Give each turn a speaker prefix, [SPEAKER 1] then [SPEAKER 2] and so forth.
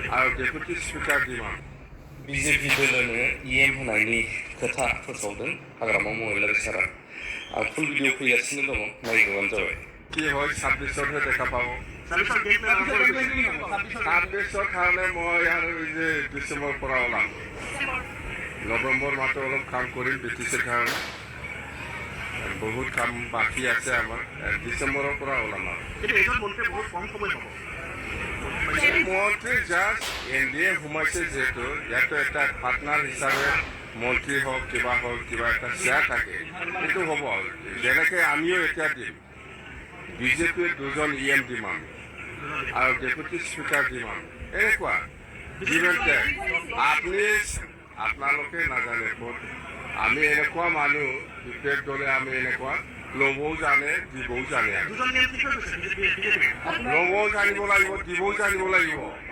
[SPEAKER 1] आरो deputy speaker दिमा
[SPEAKER 2] BJP दोलोनो EM होनायनि खोथा फोसावदों हाग्रामा महिला सारा फुल भिडिअ फैगासिनो दङ नायग्रोबानो जाबाय
[SPEAKER 1] কি হয় 26 দেখা পাব 26 কাৰণে মই আৰু এই যে ডিচেম্বৰ পৰা ওলাম নৱেম্বৰ মাহত অলপ কাম কৰিম ব্ৰিটিছৰ কাৰণে বহুত কাম বাকী আছে আমাৰ ডিচেম্বৰৰ পৰা ওলাম আৰু
[SPEAKER 3] কিন্তু এজন মন্ত্ৰী বহুত কম সময় হ'ব
[SPEAKER 1] মন্ত্ৰী জাষ্ট এনডিএ সোমাইছে যিহেতু ইয়াতো এটা পাৰ্টনাৰ হিচাপে মন্ত্ৰী হওক কিবা এটা শ্বেয়াৰ থাকে সেইটো হ'ব যেনেকৈ আমিও এতিয়া দিম বিজেপিয়ে 2জন EM দিম আমি আৰু ডেপুটি স্পিকাৰ দিম আমি এনেকুৱা আপোনালোকে নাজানে আমি এনেকুৱা মানুহ বিপেক দলে আমি এনেকুৱা ল'বও জানে দিবও জানে ল'বও জানিব লাগিব দিবও জানিব লাগিব